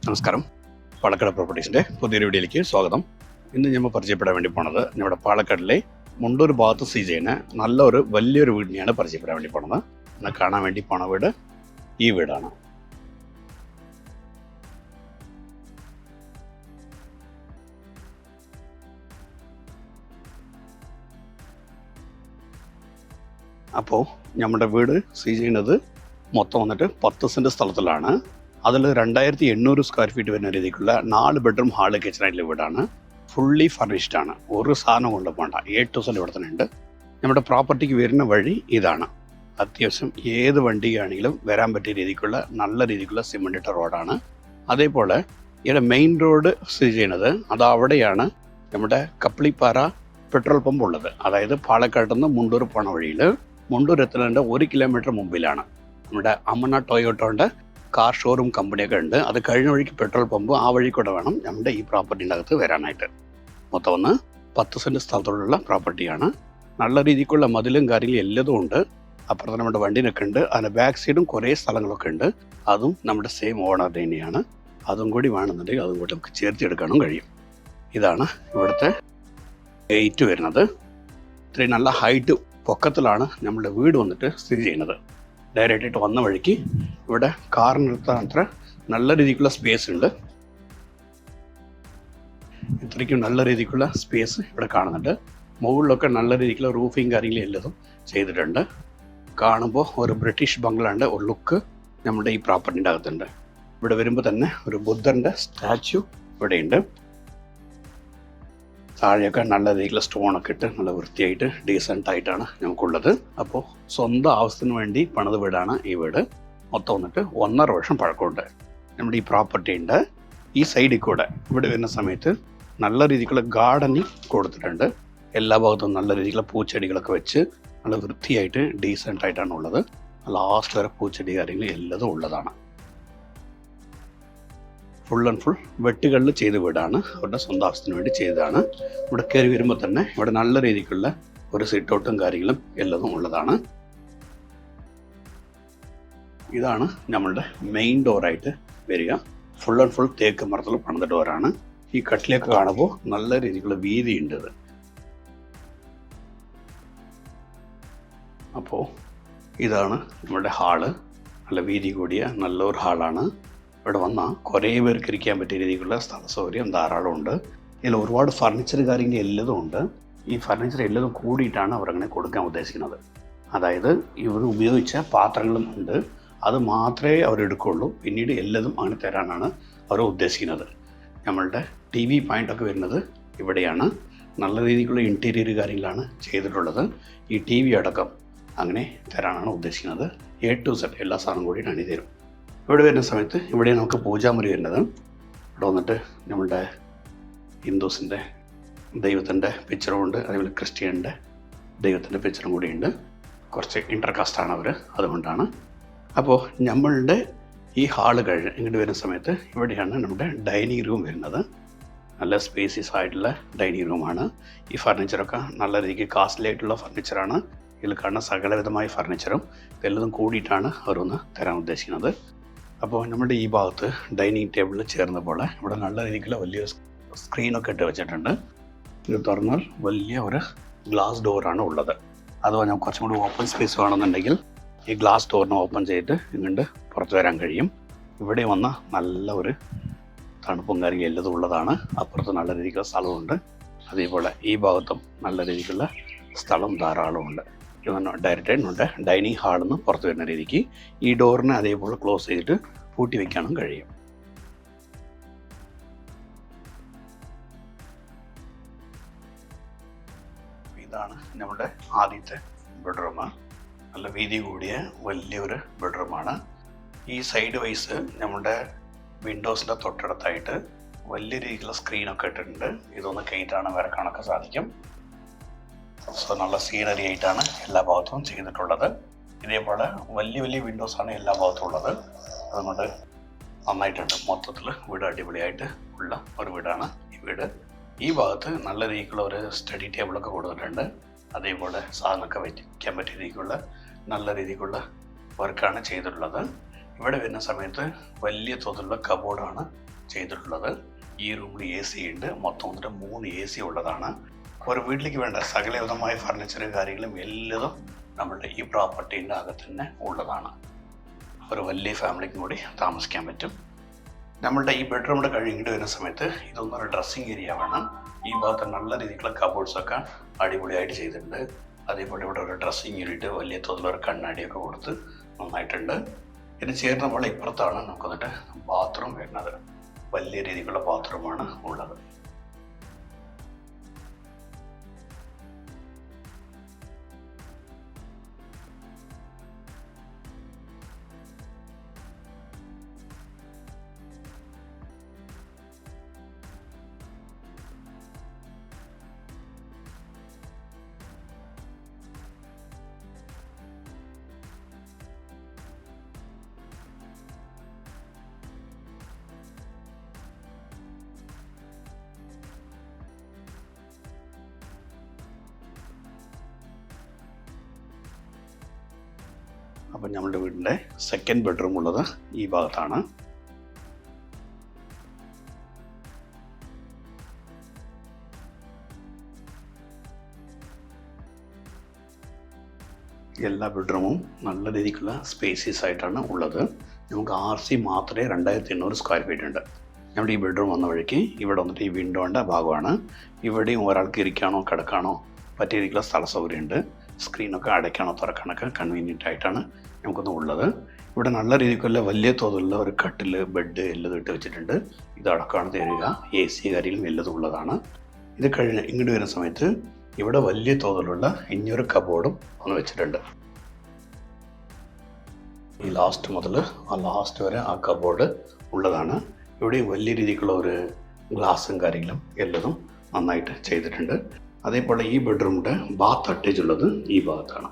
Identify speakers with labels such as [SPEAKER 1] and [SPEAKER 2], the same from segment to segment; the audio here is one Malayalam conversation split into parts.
[SPEAKER 1] നമസ്കാരം. പാലക്കാട് പ്രോപ്പർട്ടീസിൻ്റെ പുതിയൊരു വീഡിയോയിലേക്ക് സ്വാഗതം. ഇന്ന് നമ്മൾ പരിചയപ്പെടാൻ വേണ്ടി പോണത് നമ്മുടെ പാലക്കാടിലെ മുണ്ടൂർ ഭാഗത്ത് സ്ഥിതി ചെയ്യുന്ന നല്ലൊരു വലിയൊരു വീടിനെയാണ് പരിചയപ്പെടാൻ വേണ്ടി പോണത്. ഇന്ന് കാണാൻ വേണ്ടി പോണ വീട് ഈ വീടാണ്. അപ്പോൾ നമ്മുടെ വീട് സ്ഥിതി ചെയ്യുന്നത് മൊത്തം വന്നിട്ട് 10 സെൻറ്റ് സ്ഥലത്തിലാണ്. അതിൽ 2800 സ്ക്വയർ ഫീറ്റ് വരുന്ന രീതിക്കുള്ള 4 ബെഡ്റൂം ഹാള് കിച്ചണായിട്ടുള്ള വീടാണ്. ഫുള്ളി ഫർണിഷ്ഡ് ആണ്. ഒരു സാധനം കൊണ്ട് പോകണ്ട, A to Z ഇവിടെ തന്നെ ഉണ്ട്. നമ്മുടെ പ്രോപ്പർട്ടിക്ക് വരുന്ന വഴി ഇതാണ്. അത്യാവശ്യം ഏത് വണ്ടിയാണെങ്കിലും വരാൻ പറ്റിയ രീതിക്കുള്ള നല്ല രീതിക്കുള്ള സിമൻ്റ് ഇട്ട റോഡാണ്. അതേപോലെ ഇവിടെ മെയിൻ റോഡ് സ്ഥിതി ചെയ്യുന്നത് അത് അവിടെയാണ് നമ്മുടെ കപ്പളിപ്പാറ പെട്രോൾ പമ്പ് ഉള്ളത്. അതായത് പാലക്കാട് നിന്ന് മുണ്ടൂർ പോണ വഴിയിൽ മുണ്ടൂർ എത്തുന്നതിൻ്റെ 1 കിലോമീറ്റർ മുമ്പിലാണ് നമ്മുടെ അമ്മന ടൊയോട്ടോൻ്റെ കാർ ഷോറൂം കമ്പനിയൊക്കെ ഉണ്ട്. അത് കഴിഞ്ഞ വഴിക്ക് പെട്രോൾ പമ്പ്, ആ വഴി കൂടെ വേണം നമ്മുടെ ഈ പ്രോപ്പർട്ടിൻ്റെ അകത്ത് വരാനായിട്ട്. മൊത്തം ഒന്ന് 10 സെൻറ്റ് സ്ഥലത്തോടുള്ള പ്രോപ്പർട്ടിയാണ്. നല്ല രീതിക്കുള്ള മതിലും കാര്യങ്ങളും എല്ലതും ഉണ്ട്. അപ്പുറത്ത് നമ്മുടെ വണ്ടിനൊക്കെ ഉണ്ട്. അതിൻ്റെ ബാക്ക് സൈഡും കുറേ സ്ഥലങ്ങളൊക്കെ ഉണ്ട്. അതും നമ്മുടെ സെയിം ഓണർ തന്നെയാണ്. അതും കൂടി വേണമെന്നുണ്ടെങ്കിൽ അതും കൂടി നമുക്ക് ചേർത്തെടുക്കാനും കഴിയും. ഇതാണ് ഇവിടുത്തെ ഗേറ്റ് വരുന്നത്. ഇത്രയും നല്ല ഹൈറ്റ് പൊക്കത്തിലാണ് നമ്മുടെ വീട് വന്നിട്ട് സ്ഥിതി ചെയ്യുന്നത്. ഡയറക്റ്റായിട്ട് വന്ന വഴിക്ക് ഇവിടെ കാർ നിർത്താൻ അത്ര നല്ല രീതിക്കുള്ള സ്പേസ് ഉണ്ട്. ഇത്രയ്ക്കും നല്ല രീതിക്കുള്ള സ്പേസ് ഇവിടെ കാണുന്നുണ്ട്. മുകളിലൊക്കെ നല്ല രീതിക്കുള്ള റൂഫിങ് കാര്യങ്ങളും എല്ലതും ചെയ്തിട്ടുണ്ട്. കാണുമ്പോൾ ഒരു ബ്രിട്ടീഷ് ബംഗ്ലാൻ്റെ ഒരു ലുക്ക് നമ്മുടെ ഈ പ്രോപ്പർട്ടിൻ്റെ അകത്തുണ്ട്. ഇവിടെ വരുമ്പോൾ തന്നെ ഒരു ബുദ്ധൻ്റെ സ്റ്റാച്യു ഇവിടെയുണ്ട്. താഴെയൊക്കെ നല്ല രീതിയിലുള്ള സ്റ്റോണൊക്കെ ഇട്ട് നല്ല വൃത്തിയായിട്ട് ഡീസൻ്റ് ആയിട്ടാണ് നമുക്കുള്ളത്. അപ്പോൾ സ്വന്തം ആവശ്യത്തിന് വേണ്ടി പണിത് വീടാണ് ഈ വീട്. മൊത്തം വന്നിട്ട് 1.5 വർഷം പഴക്കമുണ്ട്. നമ്മുടെ ഈ പ്രോപ്പർട്ടി ഉണ്ട്. ഈ സൈഡിൽ കൂടെ ഇവിടെ വരുന്ന സമയത്ത് നല്ല രീതിക്കുള്ള ഗാർഡനിങ് കൊടുത്തിട്ടുണ്ട്. എല്ലാ ഭാഗത്തും നല്ല രീതിക്കുള്ള പൂച്ചെടികളൊക്കെ വെച്ച് നല്ല വൃത്തിയായിട്ട് ഡീസൻ്റ് ആയിട്ടാണ് ഉള്ളത്. ലാസ്റ്റ് വരെ പൂച്ചെടി കാര്യങ്ങൾ എല്ലതും ഉള്ളതാണ്. ഫുൾ ആൻഡ് ഫുൾ വെട്ടുകളിൽ ചെയ്ത വീടാണ്. അവരുടെ സ്വന്തം ആവശ്യത്തിന് വേണ്ടി ചെയ്തതാണ്. ഇവിടെ കയറി വരുമ്പോൾ തന്നെ ഇവിടെ നല്ല രീതിക്കുള്ള ഒരു സിറ്റ് ഔട്ടും കാര്യങ്ങളും എല്ലതും ഉള്ളതാണ്. ഇതാണ് നമ്മളുടെ മെയിൻ ഡോറായിട്ട് വരിക. ഫുൾ ആൻഡ് ഫുൾ തേക്ക് മരത്തിൽ പണിത ഡോറാണ്. ഈ കട്ടിലേക്ക് കാണുമ്പോൾ നല്ല രീതിക്കുള്ള വീതിയുണ്ട് ഇത്. അപ്പോൾ ഇതാണ് നമ്മുടെ ഹാള്. നല്ല വീതി കൂടിയ നല്ലൊരു ഹാളാണ്. ഇവിടെ വന്നാൽ കുറേ പേർക്ക് ഇരിക്കാൻ പറ്റിയ രീതിക്കുള്ള സ്ഥല സൗകര്യം ധാരാളം ഉണ്ട്. ഇതിൽ ഒരുപാട് ഫർണിച്ചർ കാര്യങ്ങൾ എല്ലതും ഉണ്ട്. ഈ ഫർണിച്ചർ എല്ലതും കൂടിയിട്ടാണ് അവരങ്ങനെ കൊടുക്കാൻ ഉദ്ദേശിക്കുന്നത്. അതായത് ഇവർ ഉപയോഗിച്ച പാത്രങ്ങളും ഉണ്ട്, അത് മാത്രമേ അവരെടുക്കുള്ളൂ. പിന്നീട് എല്ലതും അങ്ങനെ തരാനാണ് അവർ ഉദ്ദേശിക്കുന്നത്. നമ്മളുടെ TV പോയിൻ്റൊക്കെ വരുന്നത് ഇവിടെയാണ്. നല്ല രീതിക്കുള്ള ഇൻറ്റീരിയർ കാര്യങ്ങളാണ് ചെയ്തിട്ടുള്ളത്. ഈ TV അടക്കം അങ്ങനെ തരാനാണ് ഉദ്ദേശിക്കുന്നത്. A to Z എല്ലാ സാധനം കൂടി അണിതരും. ഇവിടെ വരുന്ന സമയത്ത് ഇവിടെ നമുക്ക് പൂജാമുറി വരുന്നത്. ഇവിടെ വന്നിട്ട് നമ്മളുടെ ഹിന്ദുസിൻ്റെ ദൈവത്തിൻ്റെ പിക്ചറും ഉണ്ട്, അതേപോലെ ക്രിസ്ത്യൻ്റെ ദൈവത്തിൻ്റെ പിക്ചറും കൂടിയുണ്ട്. കുറച്ച് ഇൻ്റർകാസ്റ്റാണ് അവർ, അതുകൊണ്ടാണ്. അപ്പോൾ നമ്മളുടെ ഈ ഹാള് കഴിഞ്ഞ് ഇങ്ങോട്ട് വരുന്ന സമയത്ത് ഇവിടെയാണ് നമ്മുടെ ഡൈനിങ് റൂം വരുന്നത്. നല്ല സ്പേസിയസ് ആയിട്ടുള്ള ഡൈനിങ് റൂമാണ്. ഈ ഫർണിച്ചറൊക്കെ നല്ല രീതിക്ക് കാസ്റ്റ്ലി ആയിട്ടുള്ള ഫർണിച്ചറാണ്. ഇതിൽ കാണുന്ന സകലവിധമായ ഫർണിച്ചറും ഇതെല്ലാം കൂടിയിട്ടാണ് അവരൊന്ന് തരാൻ ഉദ്ദേശിക്കുന്നത്. അപ്പോൾ നമ്മുടെ ഈ ഭാഗത്ത് ഡൈനിങ് ടേബിളിൽ ചേർന്ന പോലെ ഇവിടെ നല്ല രീതിക്കുള്ള വലിയൊരു സ്ക്രീനൊക്കെ ഇട്ട് വെച്ചിട്ടുണ്ട്. ഇത് തുറന്നാൽ വലിയ ഒരു ഗ്ലാസ് ഡോറാണ് ഉള്ളത്. അഥവാ ഞാൻ കുറച്ചും കൂടി ഓപ്പൺ സ്പേസ് വേണമെന്നുണ്ടെങ്കിൽ ഈ ഗ്ലാസ് ഡോറിനെ ഓപ്പൺ ചെയ്തിട്ട് ഇങ്ങോട്ട് പുറത്ത് വരാൻ കഴിയും. ഇവിടെ വന്ന നല്ല ഒരു തണുപ്പും കാര്യങ്ങളും എല്ലതും ഉള്ളതാണ്. അപ്പുറത്ത് നല്ല രീതിക്കുള്ള സ്ഥലമുണ്ട്. അതേപോലെ ഈ ഭാഗത്തും നല്ല രീതിക്കുള്ള സ്ഥലം ധാരാളമുണ്ട്. ഡയറക്റ്റായിട്ട് നമ്മുടെ ഡൈനിങ് ഹാളിൽ നിന്ന് പുറത്ത് വരുന്ന രീതിക്ക് ഈ ഡോറിനെ അതേപോലെ ക്ലോസ് ചെയ്തിട്ട് പൂട്ടി വയ്ക്കാനും കഴിയും. ഇതാണ് നമ്മുടെ ആദ്യത്തെ ബെഡ്റൂം. നല്ല വീതി കൂടിയ വലിയൊരു ബെഡ്റൂമാണ്. ഈ സൈഡ് വൈസ് നമ്മുടെ വിൻഡോസിൻ്റെ തൊട്ടടുത്തായിട്ട് വലിയ രീതിയിലുള്ള സ്ക്രീനൊക്കെ ഇട്ടിട്ടുണ്ട്. ഇതൊന്ന് കയറ്റാണ് വരക്കാനൊക്കെ സാധിക്കും. സോ നല്ല സീനറി ആയിട്ടാണ് എല്ലാ ഭാഗത്തും ചെയ്തിട്ടുള്ളത്. ഇതേപോലെ വലിയ വലിയ വിൻഡോസാണ് എല്ലാ ഭാഗത്തും ഉള്ളത്. അതുകൊണ്ട് നന്നായിട്ടുണ്ട്. മൊത്തത്തിൽ വീട് അടിപൊളിയായിട്ട് ഉള്ള ഒരു വീടാണ് ഈ വീട്. ഈ ഭാഗത്ത് നല്ല രീതിക്കുള്ള ഒരു സ്റ്റഡി ടേബിളൊക്കെ കൊടുത്തിട്ടുണ്ട്. അതേപോലെ സാധനമൊക്കെ വയ്ക്കാൻ പറ്റിയ രീതിക്കുള്ള നല്ല രീതിക്കുള്ള വർക്കാണ് ചെയ്തിട്ടുള്ളത്. ഇവിടെ വരുന്ന സമയത്ത് വലിയ തോതിലുള്ള കബോർഡാണ് ചെയ്തിട്ടുള്ളത്. ഈ റൂമിൽ AC ഉണ്ട്. മൊത്തം വന്നിട്ട് 3 AC ഉള്ളതാണ്. ഒരു വീട്ടിലേക്ക് വേണ്ട സകലവിധമായ ഫർണിച്ചർ കാര്യങ്ങളും എല്ലതും നമ്മളുടെ ഈ പ്രോപ്പർട്ടീൻ്റെ അകത്ത് തന്നെ ഉള്ളതാണ്. ഒരു വലിയ ഫാമിലിക്കും കൂടി താമസിക്കാൻ പറ്റും. നമ്മളുടെ ഈ ബെഡ്റൂമിൻ്റെ കഴിഞ്ഞിട്ട് വരുന്ന സമയത്ത് ഇതൊന്നൊരു ഡ്രസ്സിങ് ഏരിയ ആണ്. ഈ ഭാഗത്ത് നല്ല രീതിക്കുള്ള കബോർഡ്സൊക്കെ അടിപൊളിയായിട്ട് ചെയ്തിട്ടുണ്ട്. അതേപോലെ ഇവിടെ ഒരു ഡ്രസ്സിങ് യൂണിറ്റ് വലിയ തോതിലൊരു കണ്ണാടിയൊക്കെ കൊടുത്ത് നന്നായിട്ടുണ്ട്. ഇതിന് ചേർന്ന് നമ്മൾ ഇപ്പുറത്താണ് നമുക്ക് വന്നിട്ട് ബാത്റൂം വരുന്നത്. വലിയ രീതിക്കുള്ള ബാത്റൂമാണ് ഉള്ളത്. അപ്പം നമ്മളുടെ വീടിൻ്റെ സെക്കൻഡ് ബെഡ്റൂം ഉള്ളത് ഈ ഭാഗത്താണ്. എല്ലാ ബെഡ്റൂമും നല്ല രീതിക്കുള്ള സ്പേസിയസ് ആയിട്ടാണ് ഉള്ളത്. നമുക്ക് RC മാത്രമേ 2800 സ്ക്വയർ ഫീറ്റ് ഉണ്ട്. നമ്മുടെ ഈ ബെഡ്റൂം വന്ന വഴിക്ക് ഇവിടെ വന്നിട്ട് ഈ വിൻഡോൻ്റെ ഭാഗമാണ്. ഇവിടെയും ഒരാൾക്ക് ഇരിക്കാനോ കിടക്കാനോ പറ്റിയ രീതിക്കുള്ള സ്ഥല സൗകര്യമുണ്ട്. സ്ക്രീനൊക്കെ അടയ്ക്കാനോ തുറക്കാനൊക്കെ കൺവീനിയൻ്റ് ആയിട്ടാണ് നമുക്കൊന്ന് ഉള്ളത്. ഇവിടെ നല്ല രീതിക്കുള്ള വലിയ തോതിലുള്ള ഒരു കട്ടിൽ, ബെഡ് എല്ലതും ഇട്ട് വെച്ചിട്ടുണ്ട്. ഇതടക്കമാണ് തരിക. AC കാര്യങ്ങളും എല്ലതും ഉള്ളതാണ്. ഇത് കഴിഞ്ഞ് ഇങ്ങോട്ട് വരുന്ന സമയത്ത് ഇവിടെ വലിയ തോതിലുള്ള ഇനിയൊരു കബോർഡും ഒന്ന് വെച്ചിട്ടുണ്ട്. ഈ ലാസ്റ്റ് മുതൽ ആ ലാസ്റ്റ് വരെ ആ കബോർഡ് ഉള്ളതാണ്. ഇവിടെ വലിയ രീതിക്കുള്ള ഒരു ഗ്ലാസും കാര്യങ്ങളും എല്ലതും നന്നായിട്ട് ചെയ്തിട്ടുണ്ട്. അതേപോലെ ഈ ബെഡ്റൂമിൻ്റെ ബാത്ത് അറ്റാച്ച് ഉള്ളത് ഈ ഭാഗത്താണ്.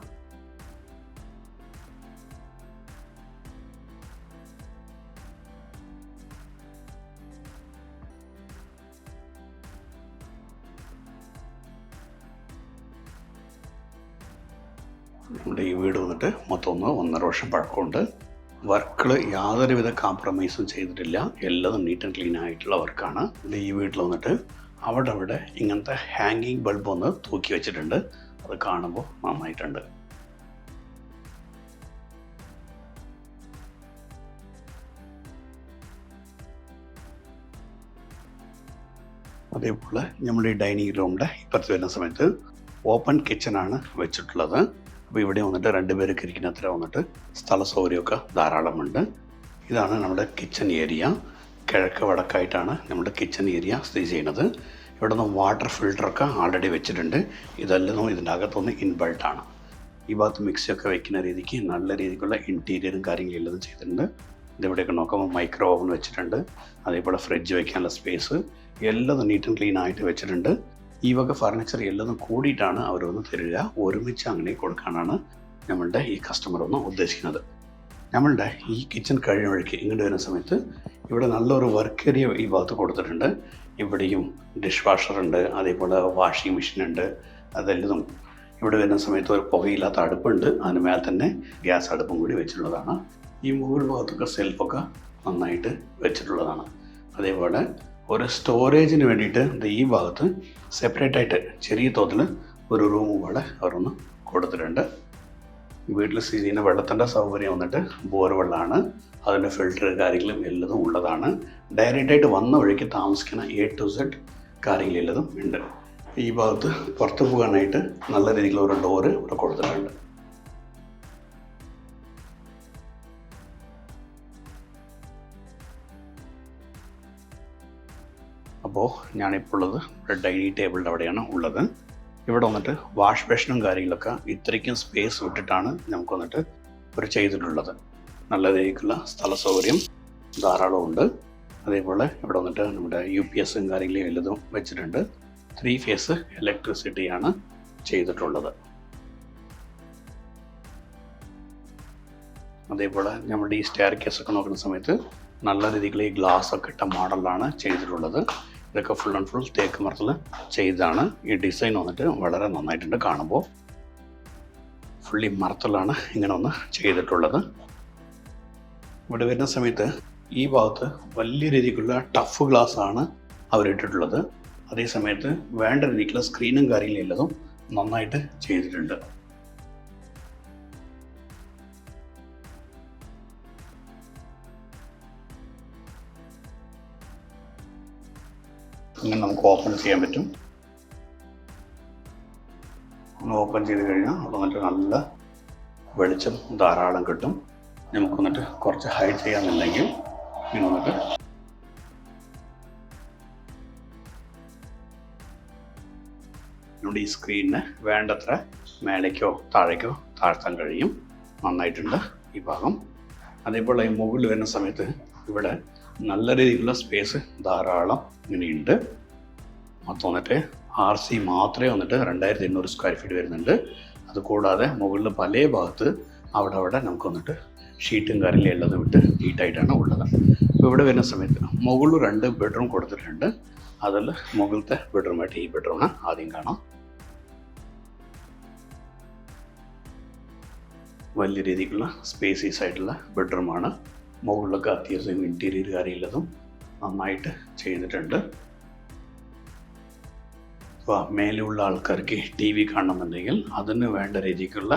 [SPEAKER 1] നമ്മുടെ ഈ വീട് വന്നിട്ട് മൊത്തം 1.5 വർഷം പഴക്കമുണ്ട്. വർക്കുകൾ യാതൊരുവിധ കോംപ്രമൈസും ചെയ്തിട്ടില്ല. എല്ലാം നീറ്റ് ആൻഡ് ക്ലീൻ ആയിട്ടുള്ള വർക്കാണ്. ഈ വീട്ടിൽ വന്നിട്ട് അവിടെ ഇങ്ങനത്തെ ഹാങ്ങിങ് ബൾബ് ഒന്ന് തൂക്കി വെച്ചിട്ടുണ്ട്. അത് കാണുമ്പോൾ നന്നായിട്ടുണ്ട്. അതേപോലെ നമ്മുടെ ഈ ഡൈനിങ് റൂമിൻ്റെ ഇപ്പുറത്ത് വരുന്ന സമയത്ത് ഓപ്പൺ കിച്ചണാണ് വെച്ചിട്ടുള്ളത്. അപ്പോൾ ഇവിടെ വന്നിട്ട് 2 പേർക്ക് ഇരിക്കുന്ന അത്ര വന്നിട്ട് സ്ഥല സൗകര്യമൊക്കെ ധാരാളമുണ്ട്. ഇതാണ് നമ്മുടെ കിച്ചൺ ഏരിയ. കിഴക്ക് വടക്കായിട്ടാണ് നമ്മുടെ കിച്ചൺ ഏരിയ സ്ഥിതി ചെയ്യുന്നത്. ഇവിടെ നിന്ന് വാട്ടർ ഫിൽറ്ററൊക്കെ ആൾറെഡി വെച്ചിട്ടുണ്ട്. ഇതെല്ലാം ഇതിൻ്റെ അകത്തൊന്ന് ഇൻബിൾട്ടാണ്. ഈ ഭാഗത്ത് മിക്സിയൊക്കെ വെക്കുന്ന രീതിക്ക് നല്ല രീതിക്കുള്ള ഇൻറ്റീരിയറും കാര്യങ്ങളും എല്ലാം ചെയ്തിട്ടുണ്ട്. ഇതിവിടെയൊക്കെ നോക്കുമ്പോൾ മൈക്രോ ഓവൻ വെച്ചിട്ടുണ്ട്. അതേപോലെ ഫ്രിഡ്ജ് വയ്ക്കാനുള്ള സ്പേസ് എല്ലാം നീറ്റ് ആൻഡ് ക്ലീൻ ആയിട്ട് വെച്ചിട്ടുണ്ട്. ഈ വക ഫർണിച്ചർ എല്ലാം കൂടിയിട്ടാണ് അവരൊന്ന് തരിക. ഒരുമിച്ച് അങ്ങനെ കൊടുക്കാനാണ് നമ്മളുടെ ഈ കസ്റ്റമർ ഒന്ന് ഉദ്ദേശിക്കുന്നത്. നമ്മളുടെ ഈ കിച്ചൺ കഴിഞ്ഞ വഴിക്ക് ഇങ്ങോട്ട് വരുന്ന സമയത്ത് ഇവിടെ നല്ലൊരു വർക്ക് ഏരിയ ഈ ഭാഗത്ത് കൊടുത്തിട്ടുണ്ട്. ഇവിടെയും ഡിഷ് വാഷർ ഉണ്ട്, അതേപോലെ വാഷിംഗ് മെഷീൻ ഉണ്ട്. അതെല്ലാം ഇവിടെ വരുന്ന സമയത്ത് ഒരു പുകയില്ലാത്ത അടുപ്പുണ്ട്. അതിന് മേലെ തന്നെ ഗ്യാസ് അടുപ്പും കൂടി വെച്ചിട്ടുള്ളതാണ്. ഈ മുകൾ ഭാഗത്തൊക്കെ സെൽഫൊക്കെ നന്നായിട്ട് വെച്ചിട്ടുള്ളതാണ്. അതേപോലെ ഒരു സ്റ്റോറേജിന് വേണ്ടിയിട്ട് ഈ ഭാഗത്ത് സെപ്പറേറ്റ് ആയിട്ട് ചെറിയ തോതിൽ ഒരു റൂം കൂടെ അവരൊന്ന് കൊടുത്തിട്ടുണ്ട്. വീട്ടിൽ സ്ഥിതി ചെയ്യുന്ന വെള്ളത്തിൻ്റെ സൗകര്യം വന്നിട്ട് ബോർ വെള്ളമാണ്. അതിൻ്റെ ഫിൽറ്റർ കാര്യങ്ങളും എല്ലതും ഉള്ളതാണ്. ഡയറക്റ്റായിട്ട് വന്ന വഴിക്ക് താമസിക്കുന്ന A to Z കാര്യങ്ങൾ എല്ലതും ഉണ്ട്. ഈ ഭാഗത്ത് പുറത്ത് പോകാനായിട്ട് നല്ല രീതിയിലുള്ള ഒരു ഡോറ് ഇവിടെ കൊടുത്തിട്ടുണ്ട്. അപ്പോൾ ഞാനിപ്പോൾ ഉള്ളത് ഡൈനിങ് ടേബിളിൻ്റെ അവിടെയാണ് ഉള്ളത്. ഇവിടെ വന്നിട്ട് വാഷ് ബേഷനും കാര്യങ്ങളൊക്കെ ഇത്രയ്ക്കും സ്പേസ് വിട്ടിട്ടാണ് നമുക്ക് വന്നിട്ട് ഒരു ചെയ്തിട്ടുള്ളത്. നല്ല രീതിക്കുള്ള സ്ഥല സൗകര്യം ധാരാളമുണ്ട്. അതേപോലെ ഇവിടെ വന്നിട്ട് നമ്മുടെ UPSും കാര്യങ്ങളും എല്ലതും വെച്ചിട്ടുണ്ട്. 3 ഫേസ് ഇലക്ട്രിസിറ്റിയാണ് ചെയ്തിട്ടുള്ളത്. അതേപോലെ നമ്മുടെ ഈ സ്റ്റെയർ കേസൊക്കെ നോക്കുന്ന സമയത്ത് നല്ല രീതിക്കുള്ള ഈ ഗ്ലാസ് ഒക്കെ ഇട്ട മോഡലാണ് ചെയ്തിട്ടുള്ളത്. ഇതൊക്കെ ഫുൾ ആൻഡ് ഫുൾ തേക്ക് മരത്തിൽ ചെയ്തതാണ്. ഈ ഡിസൈൻ വന്നിട്ട് വളരെ നന്നായിട്ടുണ്ട്. കാണുമ്പോൾ ഫുള്ളി മരത്തിലാണ് ഇങ്ങനെ ഒന്ന് ചെയ്തിട്ടുള്ളത്. ഇവിടെ വരുന്ന സമയത്ത് ഈ ഭാഗത്ത് വലിയ രീതിക്കുള്ള ടഫ് ഗ്ലാസ് ആണ് അവരിട്ടിട്ടുള്ളത്. അതേ സമയത്ത് വേണ്ട രീതിക്കുള്ള സ്ക്രീനും കാര്യങ്ങളും എല്ലതും നന്നായിട്ട് ചെയ്തിട്ടുണ്ട്. ഇങ്ങനെ നമുക്ക് ഓപ്പൺ ചെയ്യാൻ പറ്റും. ഓപ്പൺ ചെയ്ത് കഴിഞ്ഞാൽ അവിടെ വന്നിട്ട് നല്ല വെളിച്ചം ധാരാളം കിട്ടും. നമുക്ക് വന്നിട്ട് കുറച്ച് ഹൈഡ് ചെയ്യാമെന്നുണ്ടെങ്കിൽ ഇങ്ങനെ വന്നിട്ട് നമ്മുടെ ഈ സ്ക്രീനിന് വേണ്ടത്ര മേലേക്കോ താഴേക്കോ താഴ്ത്താൻ കഴിയും. നന്നായിട്ടുണ്ട് ഈ ഭാഗം. അതേപോലെ ഈ മുകളിൽ വരുന്ന സമയത്ത് ഇവിടെ നല്ല രീതിയിലുള്ള സ്പേസ് ധാരാളം ഇങ്ങനെയുണ്ട്. മൊത്തം വന്നിട്ട് RC മാത്രമേ വന്നിട്ട് 2800 സ്ക്വയർ ഫീറ്റ് വരുന്നുണ്ട്. അതുകൂടാതെ മുകളിൽ പല ഭാഗത്ത് അവിടെ നമുക്ക് വന്നിട്ട് ഷീറ്റും കാര്യങ്ങളും എല്ലാം വിട്ട് നീറ്റായിട്ടാണ് ഉള്ളത്. അപ്പോൾ ഇവിടെ വരുന്ന സമയത്ത് മുകളിൽ 2 ബെഡ്റൂം കൊടുത്തിട്ടുണ്ട്. അതിൽ മുകളിലത്തെ ബെഡ്റൂമായിട്ട് ഈ ബെഡ്റൂമാണ് ആദ്യം കാണാം. വലിയ രീതിക്കുള്ള സ്പേസീസ് ആയിട്ടുള്ള ബെഡ്റൂമാണ്. മുകളിലൊക്കെ അത്യാവശ്യം ഇൻറ്റീരിയർ കാര്യമില്ലതും നന്നായിട്ട് ചെയ്തിട്ടുണ്ട്. അപ്പോൾ മേലെയുള്ള ആൾക്കാർക്ക് TV കാണണമെന്നുണ്ടെങ്കിൽ അതിന് വേണ്ട രീതിക്കുള്ള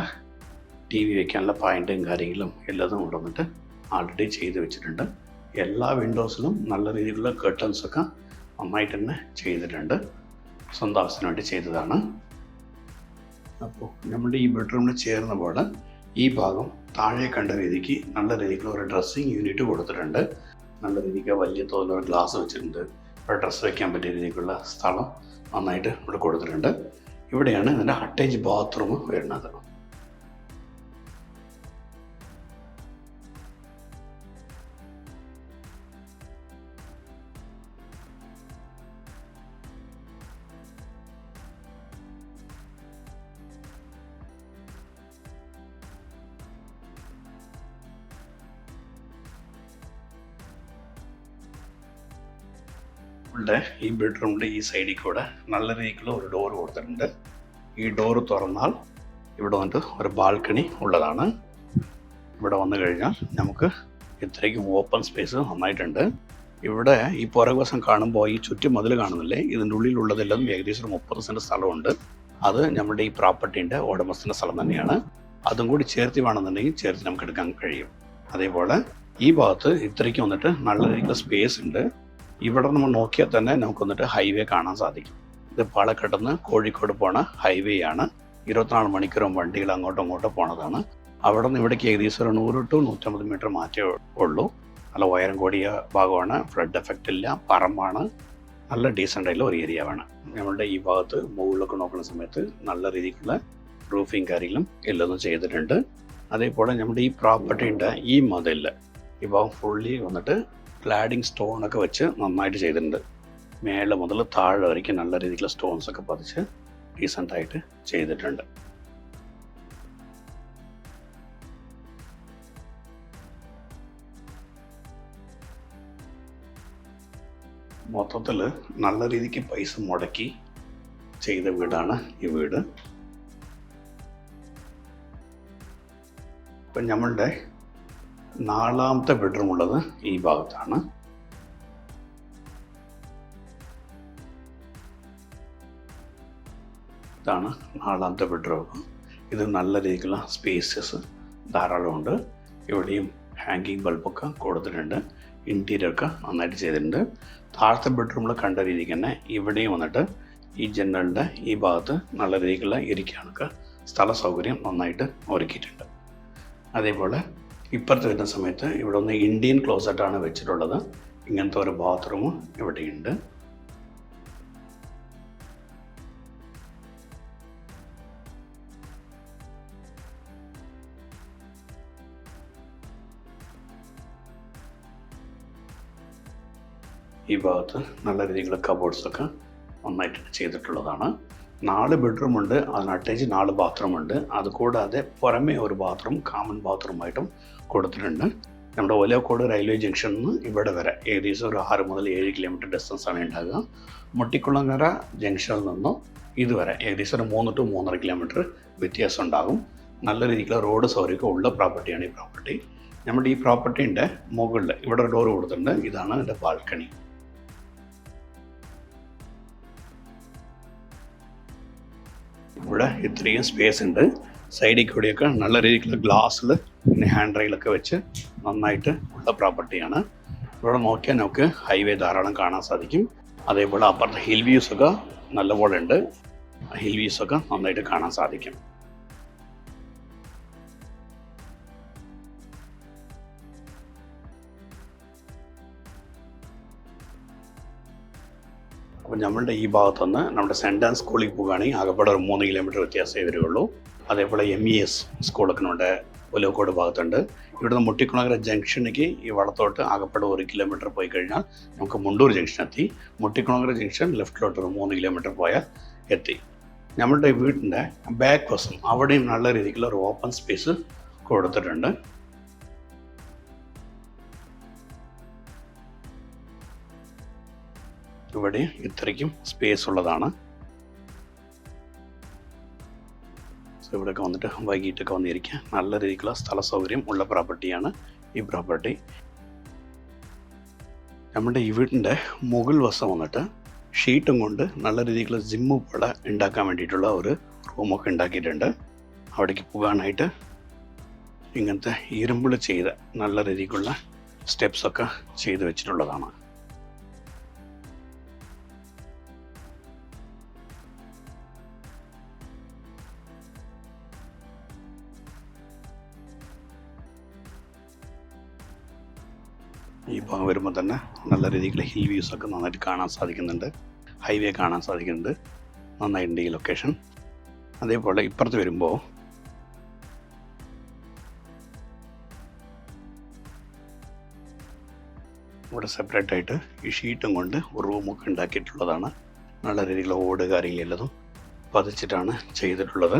[SPEAKER 1] TV വയ്ക്കാനുള്ള പോയിൻറ്റും കാര്യങ്ങളും എല്ലാതും ഇവിടെ വന്നിട്ട് ആൾറെഡി ചെയ്ത് വെച്ചിട്ടുണ്ട്. എല്ലാ വിൻഡോസിലും നല്ല രീതിയിലുള്ള കർട്ടൻസൊക്കെ നന്നായിട്ട് തന്നെ ചെയ്തിട്ടുണ്ട്. സ്വന്തം ആവശ്യത്തിന് വേണ്ടി ചെയ്തതാണ്. അപ്പോൾ നമ്മുടെ ഈ ബെഡ്റൂമിന് ചേർന്ന പോലെ ഈ ഭാഗം താഴെ കണ്ട രീതിക്ക് നല്ല രീതിക്കുള്ള ഒരു ഡ്രസ്സിങ് യൂണിറ്റ് കൊടുത്തിട്ടുണ്ട്. നല്ല രീതിക്ക് വലിയ തോതിലുള്ള ഗ്ലാസ് വെച്ചിട്ടുണ്ട്. ഇവിടെ ഡ്രസ്സ് വയ്ക്കാൻ പറ്റിയ രീതിക്കുള്ള സ്ഥലം നന്നായിട്ട് ഇവിടെ കൊടുത്തിട്ടുണ്ട്. ഇവിടെയാണ് ഇതിൻ്റെ അറ്റാച്ച് ബാത്റൂം വരുന്നത്. ഇവിടെ ഈ ബെഡ്റൂമിൻ്റെ ഈ സൈഡിൽ കൂടെ നല്ല രീതിക്കുള്ള ഒരു ഡോർ കൊടുത്തിട്ടുണ്ട്. ഈ ഡോറ് തുറന്നാൽ ഇവിടെ വന്നിട്ട് ഒരു ബാൽക്കണി ഉള്ളതാണ്. ഇവിടെ വന്നു കഴിഞ്ഞാൽ നമുക്ക് ഇത്രയ്ക്കും ഓപ്പൺ സ്പേസ് നന്നായിട്ടുണ്ട്. ഇവിടെ ഈ പുറകുവശം കാണുമ്പോൾ ഈ ചുറ്റുമതിൽ കാണുന്നില്ലേ, ഇതിൻ്റെ ഉള്ളിലുള്ളതെല്ലാം ഏകദേശം 30 സെൻറ്റ് സ്ഥലമുണ്ട്. അത് നമ്മുടെ ഈ പ്രോപ്പർട്ടീൻ്റെ ഉടമസ്ഥൻ്റെ സ്ഥലം തന്നെയാണ്. അതും കൂടി ചേർത്ത് വേണമെന്നുണ്ടെങ്കിൽ ചേർത്ത് നമുക്ക് എടുക്കാൻ കഴിയും. അതേപോലെ ഈ ഭാഗത്ത് ഇത്രയ്ക്ക് വന്നിട്ട് നല്ല രീതിയിലുള്ള സ്പേസ് ഉണ്ട്. ഇവിടെ നമ്മൾ നോക്കിയാൽ തന്നെ നമുക്ക് വന്നിട്ട് ഹൈവേ കാണാൻ സാധിക്കും. ഇത് പാലക്കാട് നിന്ന് കോഴിക്കോട് പോണ ഹൈവേ ആണ്. 24 മണിക്കൂറും വണ്ടികൾ അങ്ങോട്ടും ഇങ്ങോട്ടും പോണതാണ്. അവിടെ നിന്ന് ഇവിടേക്ക് ഏകദേശം ഒരു 100 to 150 മീറ്റർ മാറ്റേ ഉള്ളൂ. നല്ല ഉയരം കൂടിയ ഭാഗമാണ്. ഫ്ലഡ് എഫക്റ്റ് ഇല്ല. പറമ്പാണ്. നല്ല ഡീസൻ്റ് ആയിട്ടുള്ള ഒരു ഏരിയ ആണ്. നമ്മളുടെ ഈ ഭാഗത്ത് മുകളിലൊക്കെ നോക്കുന്ന സമയത്ത് നല്ല രീതിക്കുള്ള റൂഫിങ് കാര്യങ്ങളും എല്ലാം ചെയ്തിട്ടുണ്ട്. അതേപോലെ നമ്മുടെ ഈ പ്രോപ്പർട്ടിൻ്റെ ഈ മതിലിൽ ഈ ഭാഗം ഫുള്ളി വന്നിട്ട് ക്ലാഡിങ് സ്റ്റോണൊക്കെ വെച്ച് നന്നായിട്ട് ചെയ്തിട്ടുണ്ട്. മേലെ മുതൽ താഴെ വരയ്ക്കും നല്ല രീതിയിലുള്ള സ്റ്റോൺസൊക്കെ പതിച്ച് ഡീസൻ്റായിട്ട് ചെയ്തിട്ടുണ്ട്. മൊത്തത്തിൽ നല്ല രീതിക്ക് പൈസ മുടക്കി ചെയ്ത വീടാണ് ഈ വീട്. ഇപ്പം നമ്മളുടെ 4ാമത്തെ ബെഡ്റൂം ഉള്ളത് ഈ ഭാഗത്താണ്. ഇതാണ് 4ാമത്തെ ബെഡ്റൂം. ഇത് നല്ല രീതിക്കുള്ള സ്പേസസ് ധാരാളമുണ്ട്. ഇവിടെയും ഹാങ്കിങ് ബൾബൊക്കെ കൊടുത്തിട്ടുണ്ട്. ഇൻറ്റീരിയറൊക്കെ നന്നായിട്ട് ചെയ്തിട്ടുണ്ട്. താഴത്തെ ബെഡ്റൂമിൽ കണ്ട രീതിക്ക് തന്നെ ഇവിടെയും വന്നിട്ട് ഈ ജനലിൻ്റെ ഈ ഭാഗത്ത് നല്ല രീതിക്കുള്ള ഇരിക്കാനൊക്കെ സ്ഥല സൗകര്യം നന്നായിട്ട് ഒരുക്കിയിട്ടുണ്ട്. അതേപോലെ ഇപ്പുറത്ത് വരുന്ന സമയത്ത് ഇവിടെ ഒന്ന് ഇന്ത്യൻ ക്ലോസറ്റാണ് വെച്ചിട്ടുള്ളത്. ഇങ്ങനത്തെ ഒരു ബാത്റൂമും ഇവിടെയുണ്ട്. ഈ ഭാഗത്ത് നല്ല രീതിയിലുള്ള കബോർഡ്സൊക്കെ നന്നായിട്ട് ചെയ്തിട്ടുള്ളതാണ്. 4 ബെഡ്റൂമുണ്ട്. അതിന് അറ്റാച്ച് 4 ബാത്റൂമുണ്ട്. അതുകൂടാതെ പുറമേ ഒരു ബാത്റൂം കോമൺ ബാത്റൂമായിട്ടും കൊടുത്തിട്ടുണ്ട്. നമ്മുടെ ഒലവക്കോട് റെയിൽവേ ജംഗ്ഷനിൽ നിന്ന് ഇവിടെ വരെ ഏകദേശം ഒരു 6 മുതൽ 7 കിലോമീറ്റർ ഡിസ്റ്റൻസാണ് ഉണ്ടാകുക. മുട്ടിക്കുളങ്ങര ജംഗ്ഷനിൽ നിന്നും ഇതുവരെ ഏകദേശം ഒരു 3 to 3.5 കിലോമീറ്റർ വ്യത്യാസം ഉണ്ടാകും. നല്ല രീതിയിലുള്ള റോഡ് സൗകര്യമൊക്കെ ഉള്ള പ്രോപ്പർട്ടിയാണ് ഈ പ്രോപ്പർട്ടി. നമ്മുടെ ഈ പ്രോപ്പർട്ടീൻ്റെ മുകളിൽ ഇവിടെ ഒരു ഡോർ കൊടുത്തിട്ടുണ്ട്. ഇതാണ് എൻ്റെ ബാൽക്കണി. ഇവിടെ ഇത്രയും സ്പേസ് ഉണ്ട്. സൈഡിൽ കൂടിയൊക്കെ നല്ല രീതിക്കുള്ള ഗ്ലാസ്സിൽ പിന്നെ ഹാൻഡ് റെയിലൊക്കെ വെച്ച് നന്നായിട്ട് ഉള്ള പ്രോപ്പർട്ടിയാണ്. ഇവിടെ നോക്കിയാൽ നമുക്ക് ഹൈവേ ധാരാളം കാണാൻ സാധിക്കും. അതേപോലെ അപ്പുറത്തെ ഹിൽ വ്യൂസൊക്കെ നല്ലപോലെ ഉണ്ട്. ഹിൽ വ്യൂസൊക്കെ നന്നായിട്ട് കാണാൻ സാധിക്കും. അപ്പോൾ നമ്മളുടെ ഈ ഭാഗത്തുനിന്ന് നമ്മുടെ സെൻറ് ആൻഡ് സ്കൂളിൽ പോകുകയാണെങ്കിൽ ആകെപ്പാടെ ഒരു 3 കിലോമീറ്റർ വ്യത്യാസമേ വരികയുള്ളൂ. അതേപോലെ MES സ്കൂളൊക്കെ നമ്മുടെ ഒലോക്കോട് ഭാഗത്തുണ്ട്. ഇവിടുന്ന് മുട്ടിക്കുളങ്ങര ജംഗ്ഷനിലേക്ക് ഈ വടത്തോട്ട് ആകെപ്പാടെ 1 കിലോമീറ്റർ പോയി കഴിഞ്ഞാൽ നമുക്ക് മുണ്ടൂർ ജംഗ്ഷൻ എത്തി. മുട്ടിക്കുളങ്ങര ജംഗ്ഷൻ ലെഫ്റ്റിലോട്ട് ഒരു 3 കിലോമീറ്റർ പോയാൽ എത്തി. നമ്മളുടെ വീടിൻ്റെ ബാക്ക് വശം അവിടെയും നല്ല രീതിക്കുള്ള ഒരു ഓപ്പൺ സ്പേസ് കൊടുത്തിട്ടുണ്ട്. ഇവിടെ ഇത്രയ്ക്കും സ്പേസ് ഉള്ളതാണ്. സോ ഇവിടെയൊക്കെ വന്നിട്ട് വൈകിട്ടൊക്കെ വന്നിരിക്കുക നല്ല രീതിക്കുള്ള സ്ഥല സൗകര്യം ഉള്ള പ്രോപ്പർട്ടിയാണ് ഈ പ്രോപ്പർട്ടി. നമ്മുടെ ഈ വീടിൻ്റെ മുകൾ വശം വന്നിട്ട് ഷീറ്റും കൊണ്ട് നല്ല രീതിക്കുള്ള ജിമ്മ് പോലെ ഉണ്ടാക്കാൻ വേണ്ടിയിട്ടുള്ള ഒരു റൂമൊക്കെ ഉണ്ടാക്കിയിട്ടുണ്ട്. അവിടേക്ക് പോകാനായിട്ട് ഇങ്ങനത്തെ ഇരുമ്പിൾ ചെയ്ത് നല്ല രീതിക്കുള്ള സ്റ്റെപ്സൊക്കെ ചെയ്ത് വെച്ചിട്ടുള്ളതാണ്. ഈ ഭാഗം വരുമ്പോൾ തന്നെ നല്ല രീതിക്കുള്ള ഹിൽ വ്യൂസൊക്കെ നന്നായിട്ട് കാണാൻ സാധിക്കുന്നുണ്ട്. ഹൈവേ കാണാൻ സാധിക്കുന്നുണ്ട്. നന്നായിട്ടുണ്ട് ഈ ലൊക്കേഷൻ. അതേപോലെ ഇപ്പുറത്ത് വരുമ്പോൾ ഇവിടെ സെപ്പറേറ്റ് ആയിട്ട് ഈ ഷീറ്റും കൊണ്ട് ഒരു റൂമൊക്കെ ഉണ്ടാക്കിയിട്ടുള്ളതാണ്. നല്ല രീതിയിലുള്ള ഓട് കാര്യങ്ങളെല്ലതും പതിച്ചിട്ടാണ് ചെയ്തിട്ടുള്ളത്.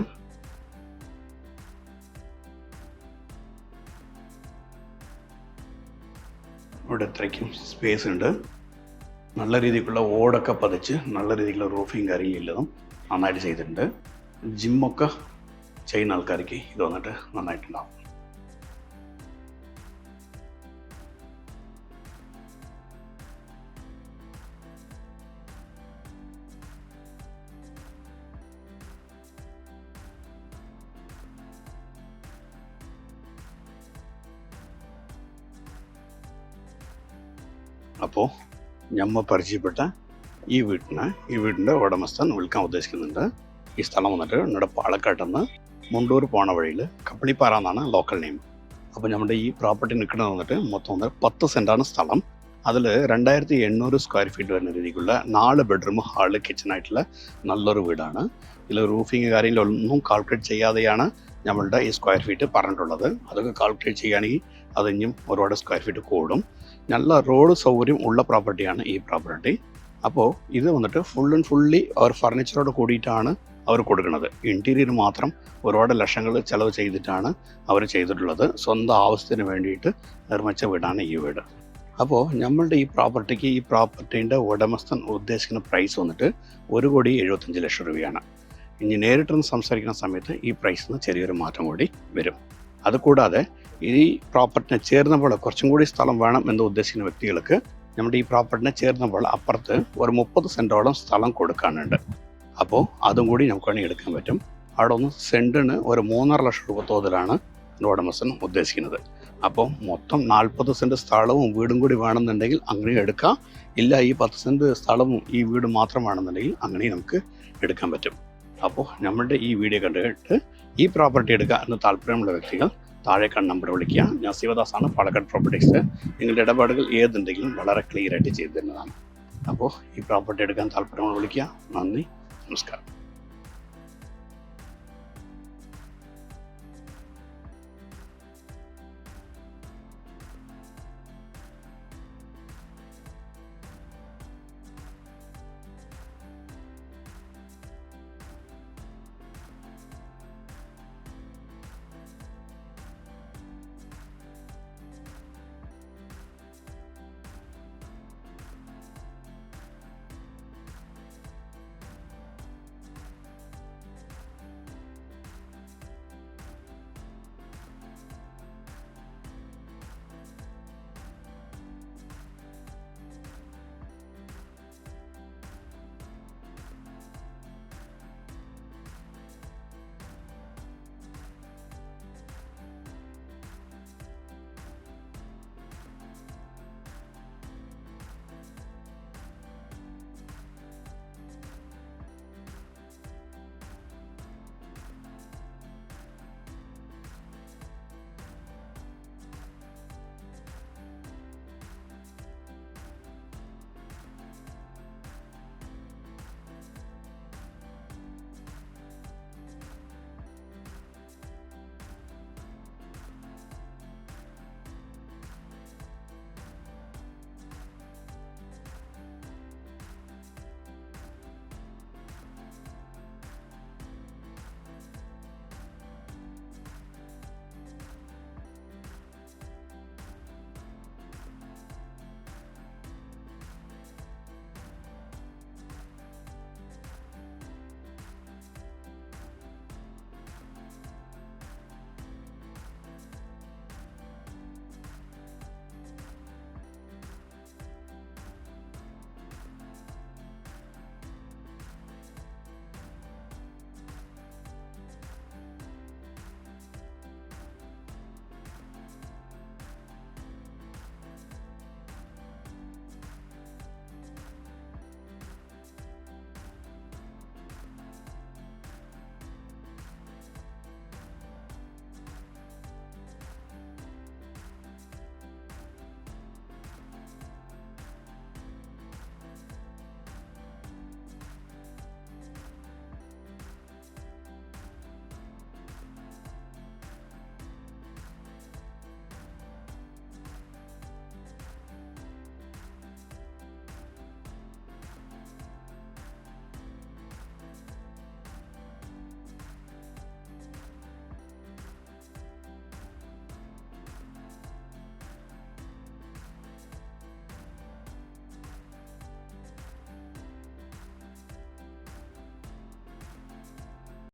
[SPEAKER 1] ഇവിടെ ഇത്രയ്ക്കും സ്പേസ് ഉണ്ട്. നല്ല രീതിക്കുള്ള ഓടൊക്കെ പതിച്ച് നല്ല രീതിക്കുള്ള റൂഫിങ് കാര്യങ്ങളെല്ലതും നന്നായിട്ട് ചെയ്തിട്ടുണ്ട്. ജിമ്മൊക്കെ ചെയ്യുന്ന ആൾക്കാർക്ക് ഇത് വന്നിട്ട് നന്നായിട്ടുണ്ടാവും. അപ്പോൾ ഞമ്മ പരിചയപ്പെട്ട ഈ വീടിൻ്റെ ഉടമസ്ഥൻ വിൽക്കാൻ ഉദ്ദേശിക്കുന്നുണ്ട്. ഈ സ്ഥലം വന്നിട്ട് നമ്മുടെ പാലക്കാട്ടിൽ നിന്ന് മുണ്ടൂർ പോണ വഴിയിൽ കപ്പളിപ്പാറ എന്നാണ് ലോക്കൽ നെയിം. അപ്പോൾ നമ്മുടെ ഈ പ്രോപ്പർട്ടി നിൽക്കുന്നത് വന്നിട്ട് മൊത്തം 10 സെൻറ്റാണ് സ്ഥലം. അതിൽ 2800 സ്ക്വയർ ഫീറ്റ് വരുന്ന രീതിക്കുള്ള 4 ബെഡ്റൂം ഹാള് കിച്ചണായിട്ടുള്ള നല്ലൊരു വീടാണ്. ഇതിൽ റൂഫിങ് കാര്യങ്ങളൊന്നും കാൽക്കുലേറ്റ് ചെയ്യാതെയാണ് നമ്മളുടെ ഈ സ്ക്വയർ ഫീറ്റ് പറഞ്ഞിട്ടുള്ളത്. അതൊക്കെ കാൽക്കുലേറ്റ് ചെയ്യുകയാണെങ്കിൽ അതിനും ഒരുപാട് സ്ക്വയർ ഫീറ്റ് കൂടും. നല്ല റോഡ് സൗകര്യം ഉള്ള പ്രോപ്പർട്ടിയാണ് ഈ പ്രോപ്പർട്ടി. അപ്പോൾ ഇത് വന്നിട്ട് ഫുൾ ആൻഡ് ഫുള്ളി അവർ ഫർണിച്ചറോട് കൂടിയിട്ടാണ് അവർ കൊടുക്കുന്നത്. ഇൻറ്റീരിയർ മാത്രം ഒരുപാട് ലക്ഷങ്ങൾ ചിലവ് ചെയ്തിട്ടാണ് അവർ ചെയ്തിട്ടുള്ളത്. സ്വന്തം ആവശ്യത്തിന് വേണ്ടിയിട്ട് നിർമ്മിച്ച വീടാണ് ഈ വീട്. അപ്പോൾ നമ്മളുടെ ഈ പ്രോപ്പർട്ടീൻ്റെ ഉടമസ്ഥൻ ഉദ്ദേശിക്കുന്ന പ്രൈസ് വന്നിട്ട് 1,75,00,000 രൂപയാണ്. ഇനി നേരിട്ടൊന്ന് സംസാരിക്കുന്ന സമയത്ത് ഈ പ്രൈസിന് ചെറിയൊരു മാറ്റം കൂടി വരും. അതുകൂടാതെ ഈ പ്രോപ്പർട്ടിനെ ചേർന്നപ്പോൾ കുറച്ചും കൂടി സ്ഥലം വേണം എന്ന് ഉദ്ദേശിക്കുന്ന വ്യക്തികൾക്ക് നമ്മുടെ ഈ പ്രോപ്പർട്ടിനെ ചേർന്നപ്പോൾ അപ്പുറത്ത് ഒരു 30 സെൻറ്റോളം സ്ഥലം കൊടുക്കാനുണ്ട്. അപ്പോൾ അതും കൂടി നമുക്ക് വേണമെങ്കിൽ എടുക്കാൻ പറ്റും. അവിടെ ഒന്ന് സെൻറ്റിന് ഒരു 3.5 ലക്ഷം രൂപ തോതിലാണ് ഉടമസ്ഥൻ ഉദ്ദേശിക്കുന്നത്. അപ്പോൾ മൊത്തം 40 സെൻറ്റ് സ്ഥലവും വീടും കൂടി വേണമെന്നുണ്ടെങ്കിൽ അങ്ങനെ എടുക്കാം. ഇല്ല, ഈ 10 സെൻറ്റ് സ്ഥലവും ഈ വീട് മാത്രം വേണമെന്നുണ്ടെങ്കിൽ അങ്ങനെ നമുക്ക് എടുക്കാൻ പറ്റും. അപ്പോൾ നമ്മളുടെ ഈ വീഡിയോ കണ്ടിട്ട് ഈ പ്രോപ്പർട്ടി എടുക്കുക എന്ന് താല്പര്യമുള്ള വ്യക്തികൾ താഴെ കണ്ട നമ്പർ വിളിക്കുക. ഞാൻ ശിവദാസാണ്, പാലക്കാട് പ്രോപ്പർട്ടീസ്. നിങ്ങളുടെ ഇടപാടുകൾ ഏതുണ്ടെങ്കിലും വളരെ ക്ലിയർ ആയിട്ട് ചെയ്തു തരുന്നതാണ്. അപ്പോൾ ഈ പ്രോപ്പർട്ടി എടുക്കാൻ താല്പര്യമുള്ള വിളിക്കുക. നന്ദി, നമസ്കാരം.